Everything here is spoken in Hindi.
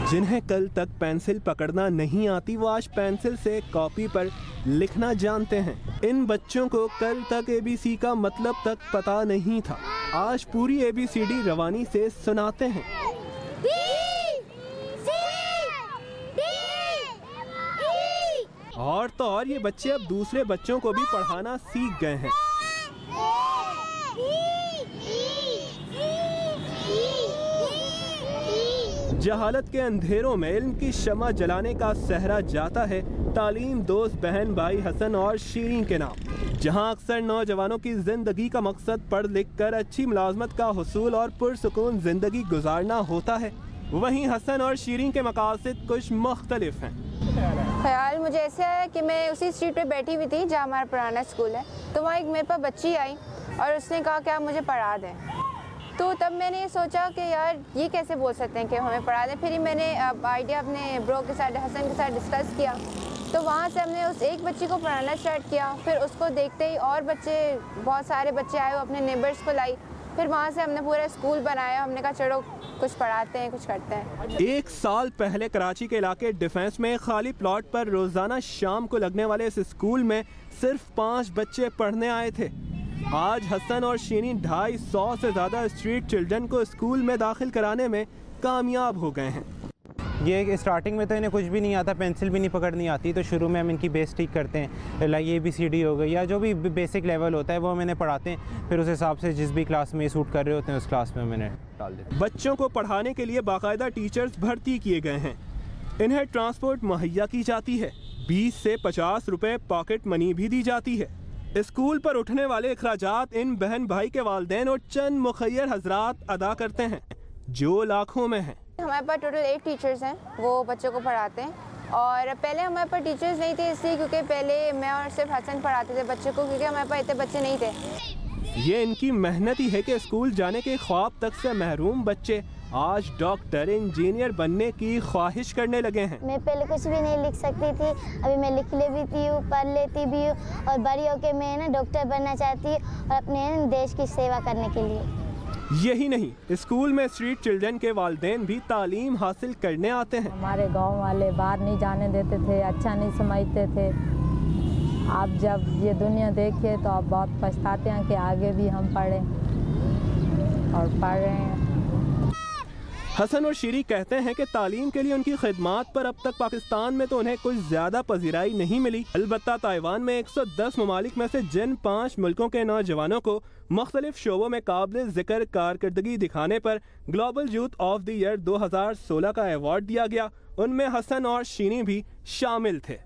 जिन्हें कल तक पेंसिल पकड़ना नहीं आती वो आज पेंसिल से कॉपी पर लिखना जानते हैं। इन बच्चों को कल तक ABC का मतलब तक पता नहीं था, आज पूरी ABCD रवानी से सुनाते हैं। और तो और ये बच्चे अब दूसरे बच्चों को भी पढ़ाना सीख गए हैं। जहालत के अंधेरों में इल्म की शमा जलाने का सहरा जाता है तालीम दोस्त बहन भाई हसन और शीरीन के नाम। जहां अक्सर नौजवानों की जिंदगी का मकसद पढ़ लिख कर अच्छी मुलाजमत का हुसूल और पुरसुकून जिंदगी गुजारना होता है, वहीं हसन और शीरीन के मकासद कुछ मुख्तलिफ हैं। ख्याल मुझे ऐसे आया कि मैं उसी स्ट्रीट पे बैठी हुई थी जहाँ हमारा पुराना स्कूल है, तो वहाँ एक मेरे पास बच्ची आई और उसने कहा कि आप मुझे पढ़ा दें। तो तब मैंने ये सोचा कि यार ये कैसे बोल सकते हैं कि हमें पढ़ा दें। फिर ही मैंने आइडिया अपने ब्रो के साथ हसन के साथ डिस्कस किया, तो वहाँ से हमने उस एक बच्ची को पढ़ाना स्टार्ट किया। फिर उसको देखते ही और बच्चे, बहुत सारे बच्चे आए, वो अपने नेबर्स को लाई। फिर वहाँ से हमने पूरा स्कूल बनाया। हमने कहा चलो कुछ पढ़ाते हैं, कुछ करते हैं। 1 साल पहले कराची के इलाके डिफेंस में खाली प्लॉट पर रोजाना शाम को लगने वाले इस स्कूल में सिर्फ 5 बच्चे पढ़ने आए थे। आज हसन और शीरीन 250 से ज़्यादा स्ट्रीट चिल्ड्रन को स्कूल में दाखिल कराने में कामयाब हो गए हैं। ये स्टार्टिंग में तो इन्हें कुछ भी नहीं आता, पेंसिल भी नहीं पकड़नी आती, तो शुरू में हम इनकी बेस ठीक करते हैं, लाइक ABCD हो गई या जो भी बेसिक लेवल होता है वो हम इन्हें पढ़ाते हैं। फिर उस हिसाब से जिस भी क्लास में सूट कर रहे होते हैं उस क्लास में हम इन्हें डाल देते हैं। बच्चों को पढ़ाने के लिए बाकायदा टीचर्स भर्ती किए गए हैं। इन्हें ट्रांसपोर्ट मुहैया की जाती है, 20 से 50 रुपए पॉकेट मनी भी दी जाती है। स्कूल पर उठने वाले अखराजात इन बहन भाई के वालिदैन और चंद मुखय्यर हजरात अदा करते हैं जो लाखों में हैं। हमारे पास टोटल 8 टीचर्स हैं, वो बच्चों को पढ़ाते हैं। और पहले हमारे पास टीचर्स नहीं थे इसलिए क्योंकि पहले मैं और सिर्फ हसन पढ़ाते थे बच्चों को, क्योंकि हमारे पास इतने बच्चे नहीं थे। ये इनकी मेहनत ही है कि स्कूल जाने के ख्वाब तक से महरूम बच्चे आज डॉक्टर इंजीनियर बनने की ख्वाहिश करने लगे हैं। मैं पहले कुछ भी नहीं लिख सकती थी, अभी मैं लिख लेती हूँ, पढ़ लेती भी हूँ और बड़ी होकर मैं ना डॉक्टर बनना चाहती हूँ और अपने देश की सेवा करने के लिए। यही नहीं, स्कूल में स्ट्रीट चिल्ड्रन के वालिदैन भी तालीम हासिल करने आते हैं। हमारे गांव वाले बाहर नहीं जाने देते थे, अच्छा नहीं समझते थे। आप जब ये दुनिया देखे तो आप बहुत पछताते हैं कि आगे भी हम पढ़ें और पढ़ रहे हैं। हसन और शीरी कहते हैं कि तालीम के लिए उनकी खिदमात पर अब तक पाकिस्तान में तो उन्हें कुछ ज्यादा पजीराई नहीं मिली। अलबत्ता ताइवान में 110 ममालिक में से जिन 5 मुल्कों के नौजवानों को मुख्तलिफ शोबों में काबिल जिक्र कारकर्दगी दिखाने पर global youth of the year 2016 का अवार्ड दिया गया, उनमें हसन और शीरी भी शामिल थे।